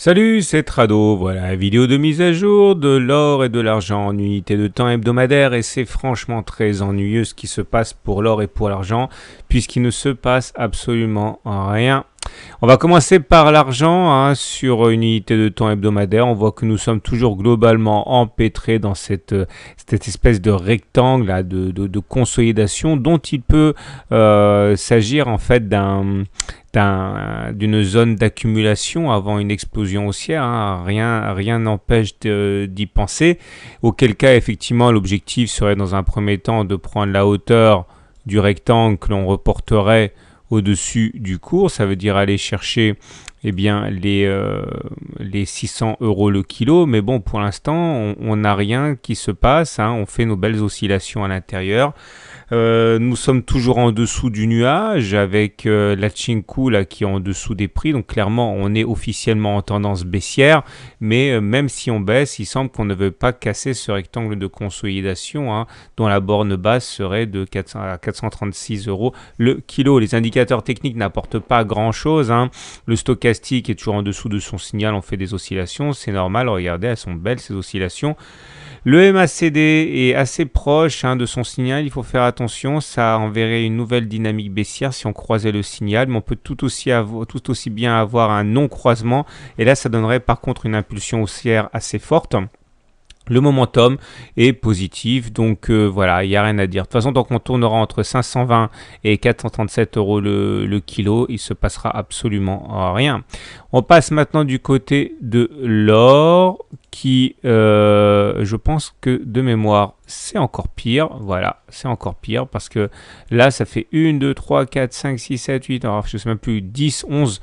Salut, c'est Trado. Voilà, vidéo de mise à jour de l'or et de l'argent en unité de temps hebdomadaire et c'est franchement très ennuyeux ce qui se passe pour l'or et pour l'argent puisqu'il ne se passe absolument rien. On va commencer par l'argent sur une unité de temps hebdomadaire. On voit que nous sommes toujours globalement empêtrés dans cette espèce de rectangle là, de consolidation dont il peut s'agir en fait d'une zone d'accumulation avant une explosion haussière. Rien n'empêche d'y penser. Auquel cas, effectivement, l'objectif serait dans un premier temps de prendre la hauteur du rectangle que l'on reporterait au-dessus du cours. Ça veut dire aller chercher les 600 € le kilo. Mais bon, pour l'instant, on n'a rien qui se passe. On fait nos belles oscillations à l'intérieur. Nous sommes toujours en dessous du nuage avec la Chinku là, qui est en dessous des prix. Donc clairement, on est officiellement en tendance baissière. Mais même si on baisse, il semble qu'on ne veut pas casser ce rectangle de consolidation dont la borne basse serait de 400 à 436 € le kilo. Les indicateurs techniques n'apportent pas grand-chose. Le stochastique est toujours en dessous de son signal. On fait des oscillations. C'est normal. Regardez, elles sont belles ces oscillations. Le MACD est assez proche de son signal, il faut faire attention, ça enverrait une nouvelle dynamique baissière si on croisait le signal, mais on peut tout aussi bien avoir un non-croisement, et là ça donnerait par contre une impulsion haussière assez forte. Le momentum est positif, donc voilà, il n'y a rien à dire. De toute façon, tant qu'on tournera entre 520 et 437 € le kilo, il ne se passera absolument rien. On passe maintenant du côté de l'or, qui, je pense que de mémoire, c'est encore pire. Voilà, c'est encore pire parce que là, ça fait 1, 2, 3, 4, 5, 6, 7, 8, alors je ne sais même plus, 10, 11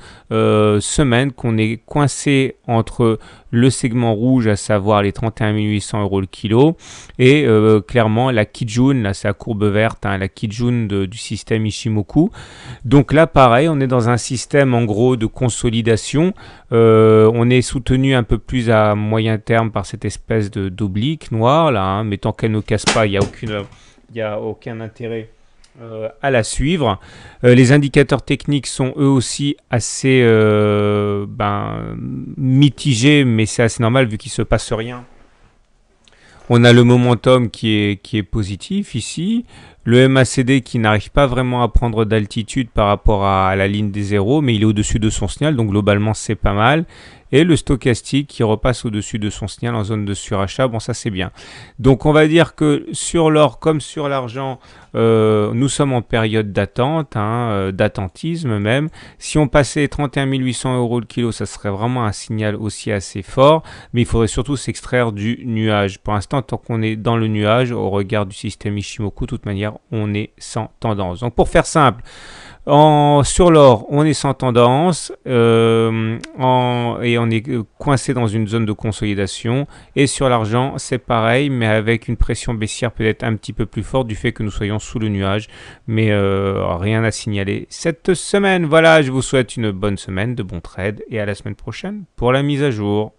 semaines qu'on est coincé entre le segment rouge, à savoir les 31 800 € le kilo, et clairement la Kijun, là c'est la courbe verte, la Kijun du système Ichimoku. Donc là, pareil, on est dans un système en gros de consolidation. On est soutenu un peu plus à moyen terme par cette espèce d'oblique noire là, mais tant qu'elle ne casse pas, il n'y a aucun intérêt à la suivre. Les indicateurs techniques sont eux aussi assez mitigés, mais c'est assez normal vu qu'il ne se passe rien. On a le momentum qui est positif ici, le MACD qui n'arrive pas vraiment à prendre d'altitude par rapport à la ligne des zéros, mais il est au-dessus de son signal, donc globalement c'est pas mal. Et le stochastique qui repasse au-dessus de son signal en zone de surachat, bon ça c'est bien. Donc on va dire que sur l'or comme sur l'argent, nous sommes en période d'attente, d'attentisme même. Si on passait 31 800 € le kilo, ça serait vraiment un signal aussi assez fort, mais il faudrait surtout s'extraire du nuage. Pour l'instant, tant qu'on est dans le nuage, au regard du système Ichimoku, de toute manière, on est sans tendance. Donc pour faire simple, sur l'or, on est sans tendance et on est coincé dans une zone de consolidation. Et sur l'argent, c'est pareil, mais avec une pression baissière peut-être un petit peu plus forte du fait que nous soyons sous le nuage. Mais rien à signaler cette semaine. Voilà, je vous souhaite une bonne semaine, de bons trades et à la semaine prochaine pour la mise à jour.